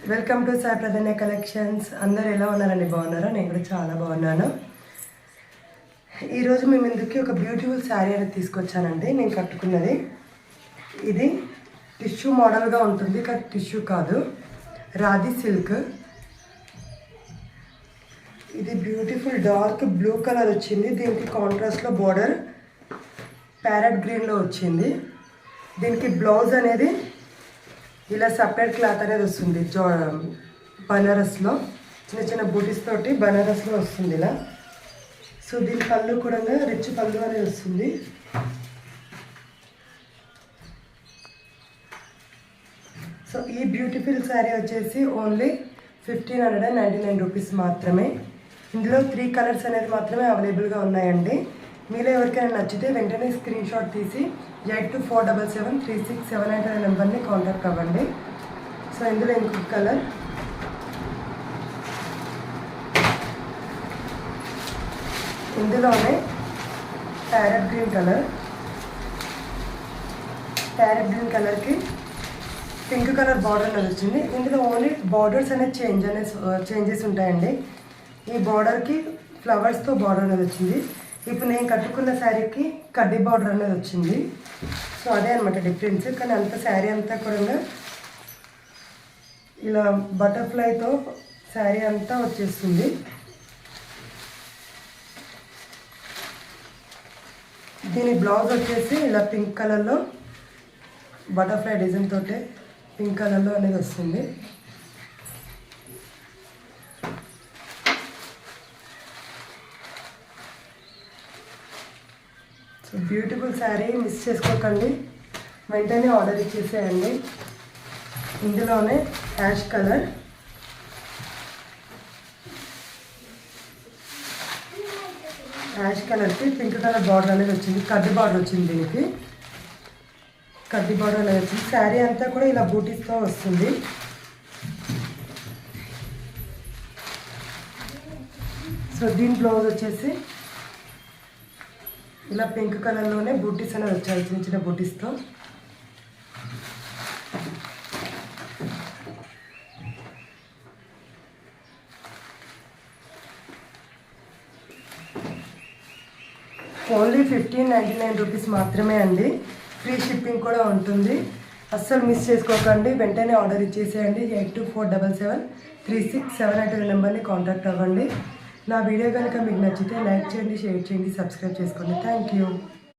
Welcome to Sai Pradhanya collections. అందరు ఎలా ఉన్నారండి? బాగున్నారా? నేను కూడా చాలా బాగున్నాను. ఈరోజు మీ ముందుకి ఒక బ్యూటిఫుల్ శారీ అనేది తీసుకొచ్చానండి. నేను కట్టుకున్నది ఇది టిష్యూ మోడల్గా ఉంటుంది, కానీ టిష్యూ కాదు, రాధి సిల్క్. ఇది బ్యూటిఫుల్ డార్క్ బ్లూ కలర్ వచ్చింది. దీనికి కాంట్రాస్ట్లో బోర్డర్ ప్యారెట్ గ్రీన్లో వచ్చింది. దీనికి బ్లౌజ్ అనేది ఇలా సపరేట్ క్లాత్ అనేది వస్తుంది. బనారస్లో చిన్న చిన్న బూటీస్ తోటి బనారస్లో వస్తుంది ఇలా. సో దీని పళ్ళు కూడా రిచ్ పళ్ళు అనేది వస్తుంది. సో ఈ బ్యూటిఫుల్ శారీ వచ్చేసి ఓన్లీ 1599 రూపీస్ మాత్రమే. ఇందులో 3 కలర్స్ అనేది మాత్రమే అవైలబుల్గా ఉన్నాయండి. మీలో ఎవరికైనా నచ్చితే వెంటనే స్క్రీన్ షాట్ తీసి 82477367 అనే నెంబర్ని కాంటాక్ట్ అవ్వండి. సో ఇందులో ఇంకొక కలర్, ఇందులోనే ప్యారెట్ గ్రీన్ కలర్కి పింక్ కలర్ బార్డర్ అనేది వచ్చింది. ఇందులో ఓన్లీ బార్డర్స్ అనేది చేంజెస్ ఉంటాయండి. ఈ బార్డర్కి ఫ్లవర్స్తో బార్డర్ అనేది వచ్చింది. ఇప్పుడు నేను కట్టుకున్న శారీకి కడ్డీ బార్డర్ అనేది వచ్చింది. సో అదే అనమాట డిఫరెన్స్. కానీ అంత శారీ అంతా కూడా ఇలా బటర్ఫ్లైతో శారీ అంతా వచ్చేస్తుంది. దీని బ్లౌజ్ వచ్చేసి ఇలా పింక్ కలర్లో బటర్ఫ్లై డిజైన్ తోటే పింక్ కలర్లో అనేది వస్తుంది. సో బ్యూటిఫుల్ శారీ మిస్ చేసుకోకండి, వెంటనే ఆర్డర్ ఇచ్చేసేయండి. ఇందులోనే యాష్ కలర్కి పింక్ కలర్ బార్డర్ అనేది వచ్చింది. కడ్డీ బార్డర్ వచ్చింది. దీనికి కడ్డీ బార్డర్ అనేది వచ్చింది. శారీ అంతా కూడా ఇలా బూటీస్తో వస్తుంది. సో దీని బ్లౌజ్ వచ్చేసి ఇలా పింక్ కలర్లోనే బూటీస్ అనేది వచ్చాయి, చిన్న చిన్న బూటీస్తో. ఓన్లీ 1599 రూపీస్ మాత్రమే అండి. ఫ్రీ షిప్పింగ్ కూడా ఉంటుంది. అస్సలు మిస్ చేసుకోకండి, వెంటనే ఆర్డర్ ఇచ్చేసేయండి. 82477367 నెంబర్ని కాంటాక్ట్ అవ్వండి. నా వీడియో కనుక మీకు నచ్చితే లైక్ చేయండి, షేర్ చేయండి, సబ్స్క్రైబ్ చేసుకోండి. Thank you.